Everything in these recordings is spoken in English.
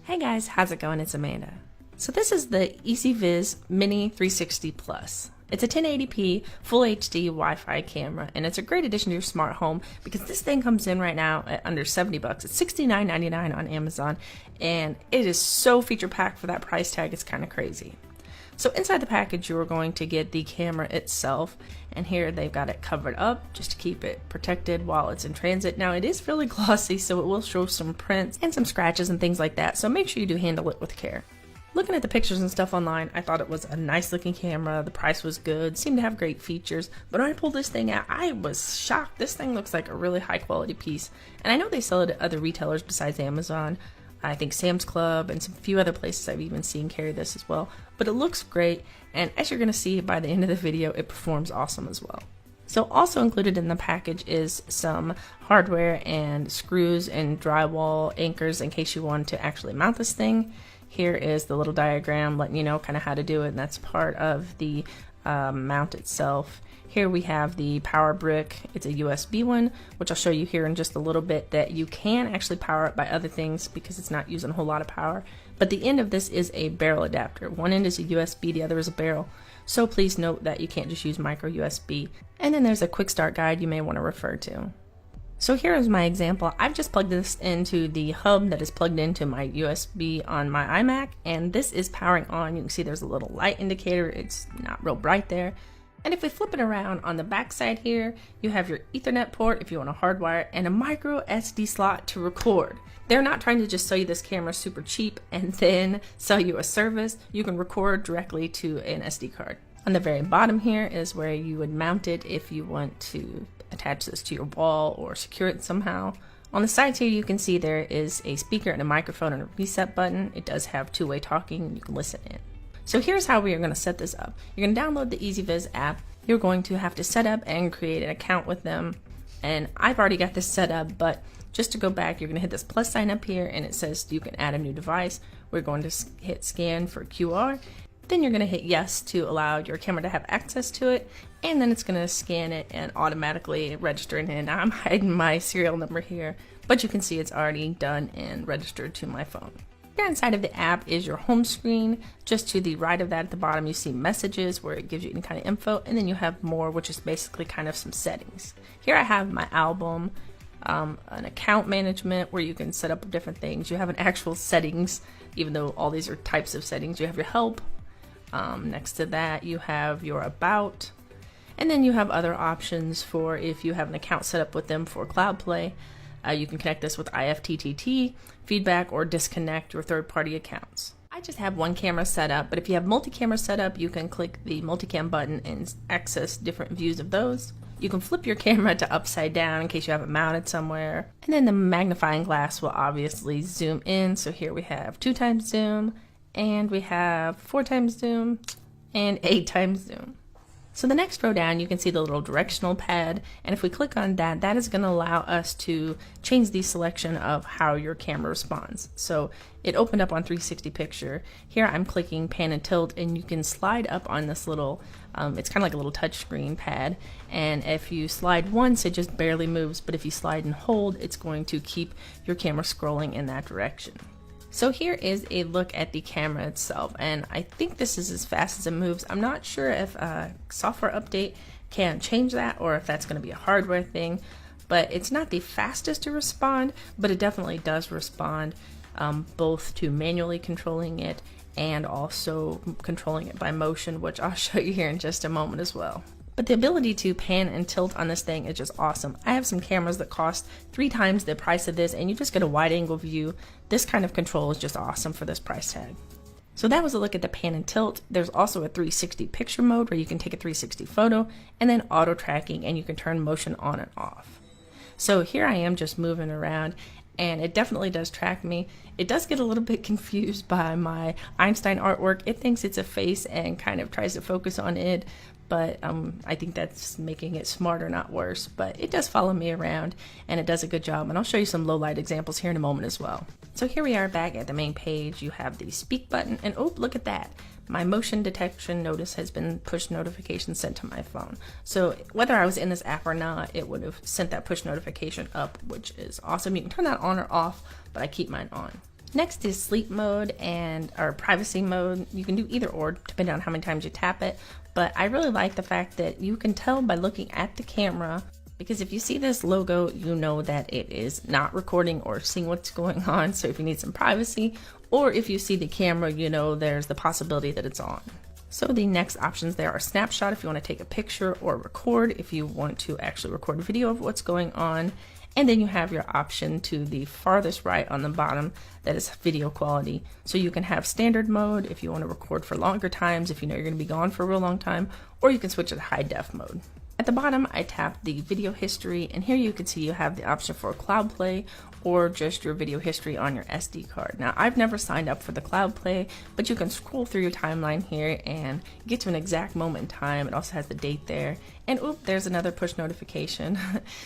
Hey guys, how's it going? It's Amanda. So this is the Ezviz Mini 360 Plus. It's a 1080p full HD Wi-Fi camera, and it's a great addition to your smart home because this thing comes in right now at under $70. It's $69.99 on Amazon, and it is so feature packed for that price tag. It's kind of crazy. So inside the package, you are going to get the camera itself, and here they've got it covered up just to keep it protected while it's in transit. Now it is fairly glossy, so it will show some prints and some scratches and things like that, so make sure you do handle it with care. Looking at the pictures and stuff online, I thought it was a nice looking camera. The price was good, seemed to have great features, but when I pulled this thing out, I was shocked. This thing looks like a really high quality piece, and I know they sell it at other retailers besides Amazon. I think Sam's Club and some few other places I've even seen carry this as well. But it looks great, and as you're going to see by the end of the video, it performs awesome as well. So also included in the package is some hardware and screws and drywall anchors in case you want to actually mount this thing. Here is the little diagram letting you know kind of how to do it, and that's part of the mount itself. Here we have the power brick. It's a USB one, which I'll show you here in just a little bit, that you can actually power up by other things because it's not using a whole lot of power. But the end of this is a barrel adapter. One end is a USB, the other is a barrel. So please note that you can't just use micro USB. And then there's a quick start guide you may want to refer to. So here is my example. I've just plugged this into the hub that is plugged into my USB on my iMac, and this is powering on. You can see there's a little light indicator. It's not real bright there. And if we flip it around on the back side here, you have your Ethernet port if you want to hardwire, and a micro SD slot to record. They're not trying to just sell you this camera super cheap and then sell you a service. You can record directly to an SD card. On the very bottom here is where you would mount it if you want to attach this to your wall or secure it somehow. On the sides here, you can see there is a speaker and a microphone and a reset button. It does have two-way talking, and you can listen in. So here's how we are going to set this up. You're going to download the Ezviz app. You're going to have to set up and create an account with them. And I've already got this set up, but just to go back, you're going to hit this plus sign up here, and it says you can add a new device. We're going to hit scan for QR. Then you're going to hit yes to allow your camera to have access to it, and then it's going to scan it and automatically register it in. Now I'm hiding my serial number here, but you can see it's already done and registered to my phone. Here inside of the app is your home screen. Just to the right of that at the bottom, you see messages where it gives you any kind of info, and then you have more, which is basically kind of some settings. Here I have my album, an account management where you can set up different things. You have an actual settings, even though all these are types of settings. You have your help. Next to that, you have your about, and then you have other options for if you have an account set up with them for Cloud Play. You can connect this with IFTTT, feedback, or disconnect your third-party accounts. I just have one camera set up, but if you have multi-camera set up, you can click the multicam button and access different views of those. You can flip your camera to upside down in case you have it mounted somewhere. And then the magnifying glass will obviously zoom in. So here we have 2x zoom, and we have 4x zoom, and 8x zoom. So the next row down, you can see the little directional pad, and if we click on that, that is going to allow us to change the selection of how your camera responds. So it opened up on 360 picture. Here I'm clicking pan and tilt, and you can slide up on this little, it's kind of like a little touch screen pad, and if you slide once, it just barely moves, but if you slide and hold, it's going to keep your camera scrolling in that direction. So here is a look at the camera itself, and I think this is as fast as it moves. I'm not sure if a software update can change that or if that's going to be a hardware thing, but it's not the fastest to respond, but it definitely does respond, both to manually controlling it and also controlling it by motion, which I'll show you here in just a moment as well. But the ability to pan and tilt on this thing is just awesome. I have some cameras that cost 3 times the price of this, and you just get a wide angle view. This kind of control is just awesome for this price tag. So that was a look at the pan and tilt. There's also a 360 picture mode where you can take a 360 photo, and then auto tracking, and you can turn motion on and off. So here I am just moving around, and it definitely does track me. It does get a little bit confused by my Einstein artwork. It thinks it's a face and kind of tries to focus on it, but I think that's making it smarter, not worse. But it does follow me around, and it does a good job, and I'll show you some low light examples here in a moment as well. So here we are back at the main page. You have the speak button, and oh, look at that. My motion detection notice has been push notification sent to my phone. So whether I was in this app or not, it would have sent that push notification up, which is awesome. You can turn that on or off, but I keep mine on. Next is sleep mode or privacy mode. You can do either or depending on how many times you tap it, but I really like the fact that you can tell by looking at the camera, because if you see this logo, you know that it is not recording or seeing what's going on. So if you need some privacy, or if you see the camera, you know there's the possibility that it's on. So the next options there are snapshot if you want to take a picture, or record if you want to actually record a video of what's going on. And then you have your option to the farthest right on the bottom that is video quality. So you can have standard mode if you want to record for longer times, if you know you're going to be gone for a real long time, or you can switch to high def mode. At the bottom, I tapped the video history, and here you can see you have the option for Cloud Play or just your video history on your SD card. Now, I've never signed up for the Cloud Play, but you can scroll through your timeline here and get to an exact moment in time. It also has the date there. And oop, there's another push notification.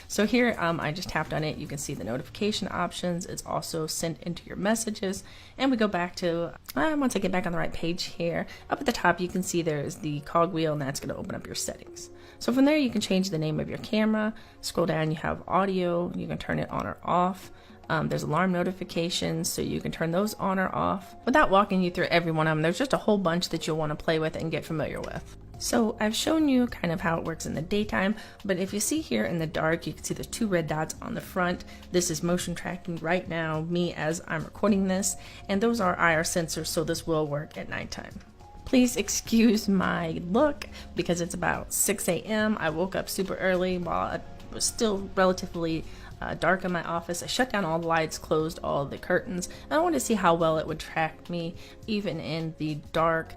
So here, I just tapped on it. You can see the notification options. It's also sent into your messages. And we go back to, once I get back on the right page here, up at the top, you can see there's the cogwheel, and that's going to open up your settings. So from there, you can change the name of your camera. Scroll down, you have audio. You can turn it on or off. There's alarm notifications, so you can turn those on or off. Without walking you through every one of them, there's just a whole bunch that you'll want to play with and get familiar with. So I've shown you kind of how it works in the daytime, but if you see here in the dark, you can see there's 2 red dots on the front. This is motion tracking right now, me as I'm recording this, and those are IR sensors, so this will work at nighttime. Please excuse my look because it's about 6 a.m. I woke up super early while it was still relatively dark in my office. I shut down all the lights, closed all the curtains, and I wanted to see how well it would track me even in the dark.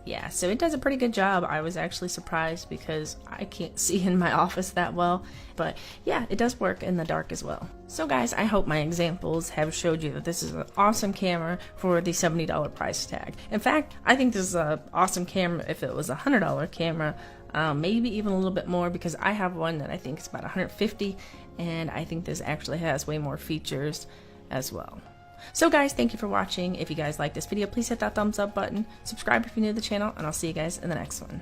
Yeah, so it does a pretty good job. I was actually surprised because I can't see in my office that well, but yeah, it does work in the dark as well. So guys, I hope my examples have showed you that this is an awesome camera for the $70 price tag. In fact, I think this is an awesome camera if it was a $100 camera, maybe even a little bit more, because I have one that I think is about $150, and I think this actually has way more features as well. So guys, thank you for watching. If you guys like this video, please hit that thumbs up button, subscribe if you're new to the channel, and I'll see you guys in the next one.